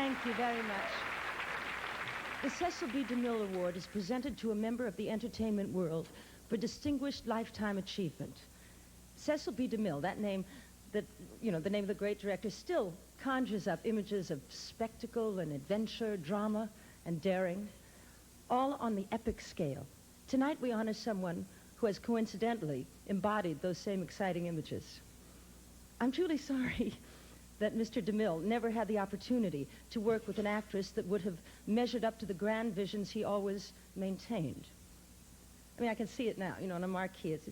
Thank you very much. The Cecil B. DeMille Award is presented to a member of the entertainment world for distinguished lifetime achievement. Cecil B. DeMille, that name, the name of the great director, still conjures up images of spectacle and adventure, drama and daring, all on the epic scale. Tonight we honor someone who has coincidentally embodied those same exciting images. I'm truly sorry that Mr. DeMille never had the opportunity to work with an actress that would have measured up to the grand visions he always maintained. I mean, I can see it now, on a marquee. It's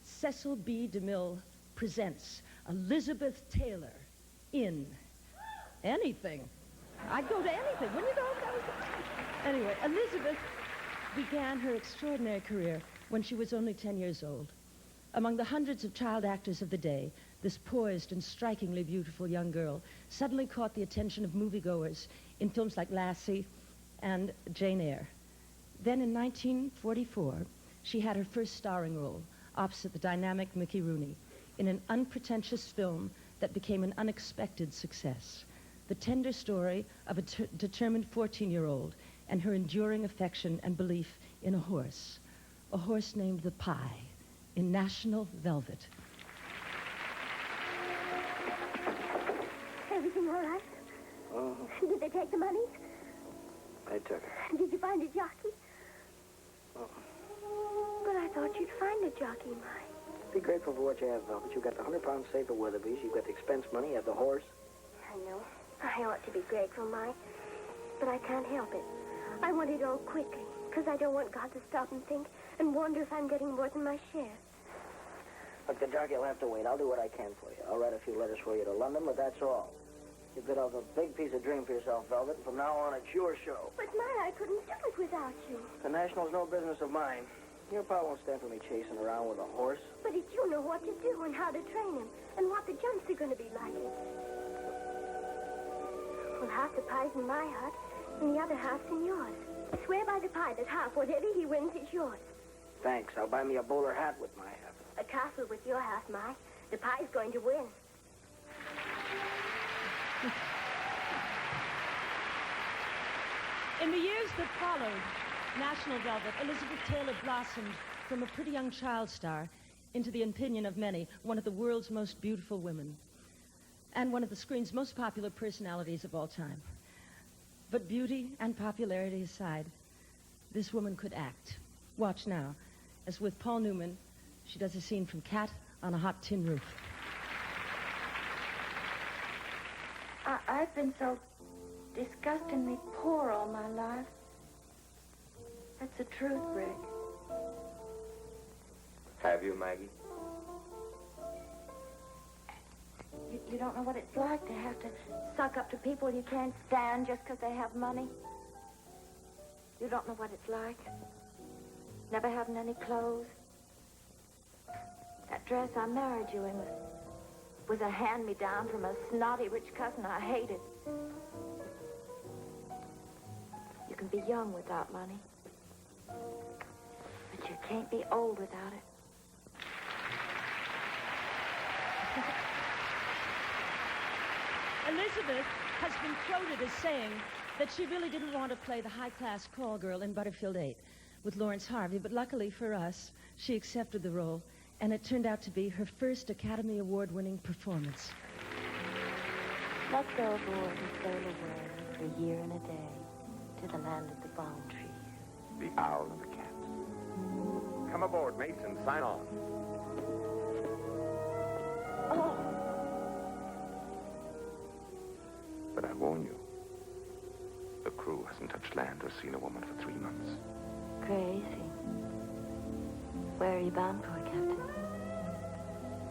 Cecil B. DeMille presents Elizabeth Taylor in anything. I'd go to anything, wouldn't you go? Anyway, Elizabeth began her extraordinary career when she was only 10 years old. Among the hundreds of child actors of the day, this poised and strikingly beautiful young girl suddenly caught the attention of moviegoers in films like Lassie and Jane Eyre. Then in 1944, she had her first starring role opposite the dynamic Mickey Rooney in an unpretentious film that became an unexpected success. The tender story of a determined 14-year-old and her enduring affection and belief in a horse named the Pie, in National Velvet. Everything all right? Uh-huh. Did they take the money? They took it. Did you find a jockey? Oh. But I thought you'd find a jockey, Mike. Be grateful for what you have, Velvet. You've got the 100 pounds safe at Weatherby's. You've got the expense money. You have the horse. I know. I ought to be grateful, Mike. But I can't help it. I want it all quickly, because I don't want God to stop and think and wonder if I'm getting more than my share. Look, the jockey will have to wait. I'll do what I can for you. I'll write a few letters for you to London, but that's all. You've bit off a big piece of dream for yourself, Velvet. From now on, it's your show. But, Mike, I couldn't do it without you. The National's no business of mine. Your pa won't stand for me chasing around with a horse. But if you know what to do and how to train him and what the jumps are going to be like. Well, half the pie's in my hut and the other half's in yours. I swear by the pie that half, whatever he wins, is yours. Thanks. I'll buy me a bowler hat with my half. A castle with your half, Mike. The pie's going to win. In the years that followed National Velvet, Elizabeth Taylor blossomed from a pretty young child star into the opinion of many, one of the world's most beautiful women, and one of the screen's most popular personalities of all time. But beauty and popularity aside, this woman could act. Watch now, as with Paul Newman, she does a scene from Cat on a Hot Tin Roof. I've been so disgustingly poor all my life. That's the truth, Rick. Have you, Maggie? You don't know what it's like to have to suck up to people you can't stand just because they have money. You don't know what it's like. Never having any clothes. That dress I married you in was a hand-me-down from a snotty rich cousin I hated. You can be young without money. But you can't be old without it. Elizabeth has been quoted as saying that she really didn't want to play the high-class call girl in Butterfield 8 with Lawrence Harvey, but luckily for us, she accepted the role, and it turned out to be her first Academy Award-winning performance. Let's go aboard and sail away for a year and a day to the land of the palm trees. The owl and the cat. Come aboard, mates, and sign on. Oh! But I warn you, the crew hasn't touched land or seen a woman for 3 months. Crazy. Where are you bound for, Captain?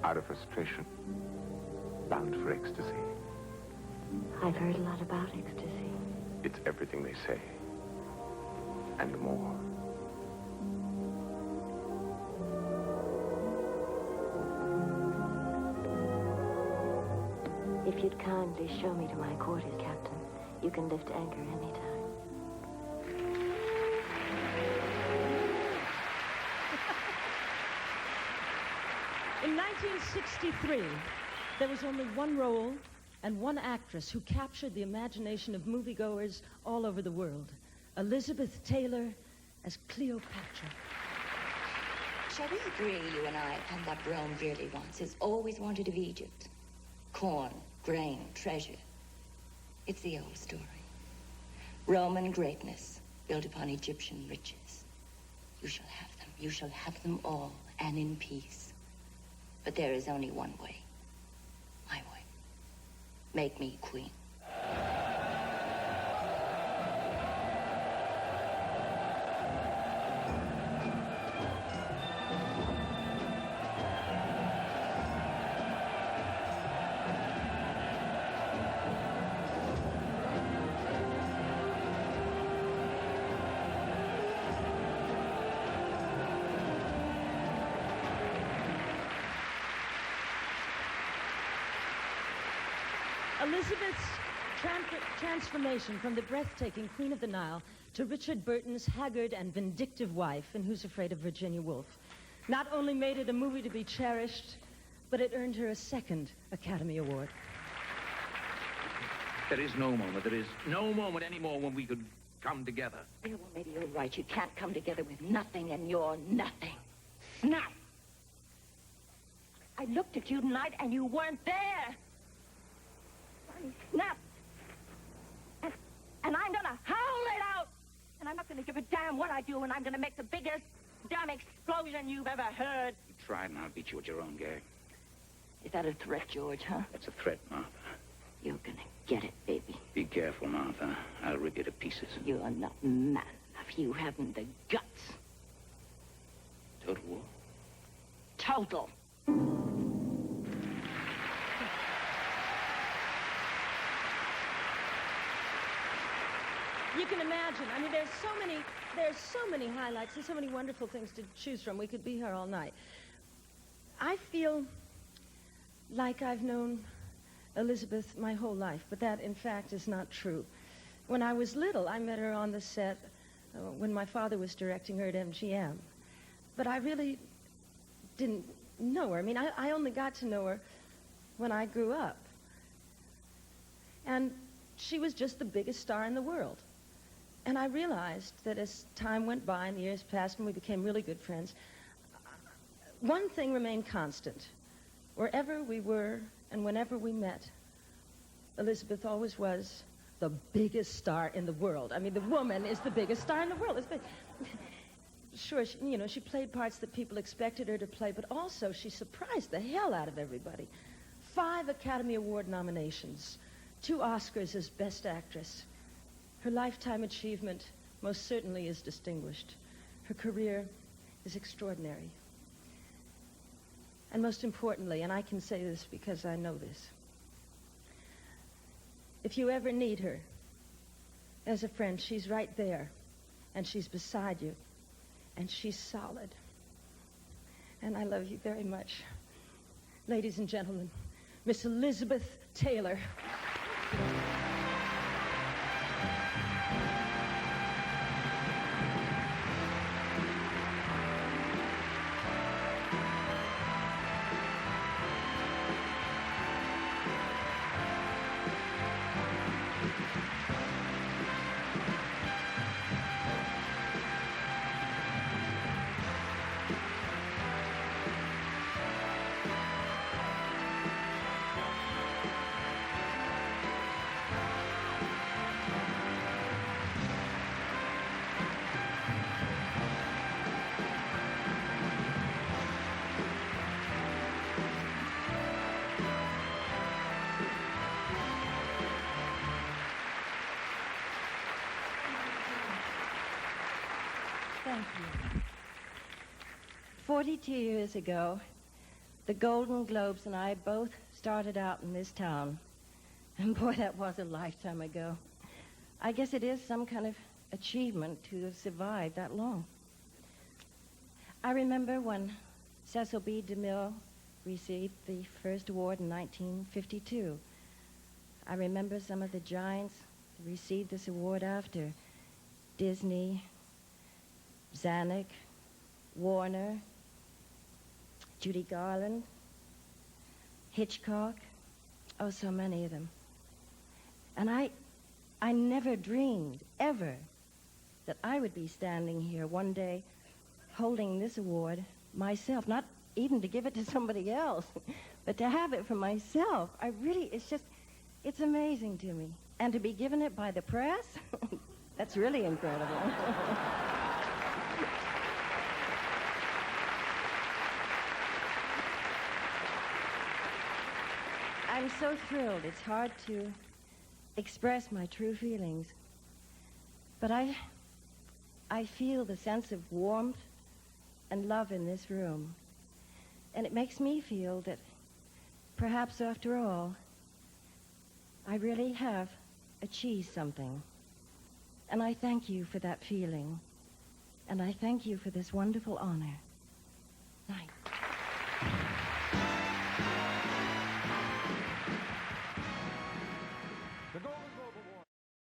Out of frustration, bound for ecstasy. I've heard a lot about ecstasy. It's everything they say, and more. If you'd kindly show me to my quarters, Captain, you can lift anchor anytime. In 1963, there was only one role and one actress who captured the imagination of moviegoers all over the world. Elizabeth Taylor as Cleopatra. Shall we agree, you and I, upon what Rome really wants, has always wanted of Egypt? Corn, grain, treasure. It's the old story. Roman greatness built upon Egyptian riches. You shall have them. You shall have them all, and in peace. But there is only one way. My way. Make me queen. Elizabeth's transformation from the breathtaking Queen of the Nile to Richard Burton's haggard and vindictive wife in Who's Afraid of Virginia Woolf not only made it a movie to be cherished, but it earned her a second Academy Award. There is no moment anymore when we could come together. Yeah, well, maybe you're right. You can't come together with nothing, and you're nothing. Now, I looked at you tonight, and you weren't there. Snap. And I'm gonna howl it out. And I'm not gonna give a damn what I do, and I'm gonna make the biggest damn explosion you've ever heard. You try it, and I'll beat you at your own game. Is that a threat, George, huh? That's a threat, Martha. You're gonna get it, baby. Be careful, Martha. I'll rip you to pieces. You're not man enough. You haven't the guts. Total war? Total. You can imagine. I mean, there's so many highlights and so many wonderful things to choose from. We could be here all night. I feel like I've known Elizabeth my whole life, but that, in fact, is not true. When I was little, I met her on the set when my father was directing her at MGM. But I really didn't know her. I mean, I only got to know her when I grew up. And she was just the biggest star in the world. And I realized that as time went by and the years passed and we became really good friends, one thing remained constant. Wherever we were and whenever we met, Elizabeth always was the biggest star in the world. I mean, the woman is the biggest star in the world. Sure, she played parts that people expected her to play, but also she surprised the hell out of everybody. 5 Academy Award nominations, 2 Oscars as Best Actress. Her lifetime achievement most certainly is distinguished. Her career is extraordinary. And most importantly, and I can say this because I know this, if you ever need her as a friend, she's right there, and she's beside you, and she's solid. And I love you very much. Ladies and gentlemen, Miss Elizabeth Taylor. Thank you. 42 years ago, the Golden Globes and I both started out in this town. And boy, that was a lifetime ago. I guess it is some kind of achievement to have survived that long. I remember when Cecil B. DeMille received the first award in 1952. I remember some of the giants who received this award after. Disney, Zanuck, Warner, Judy Garland, Hitchcock, Oh, so many of them. And I never dreamed, ever, that I would be standing here one day holding this award myself, not even to give it to somebody else, but to have it for myself. It's amazing to me. And to be given it by the press, that's really incredible. I'm so thrilled. It's hard to express my true feelings. But I feel the sense of warmth and love in this room. And it makes me feel that perhaps after all, I really have achieved something. And I thank you for that feeling. And I thank you for this wonderful honor.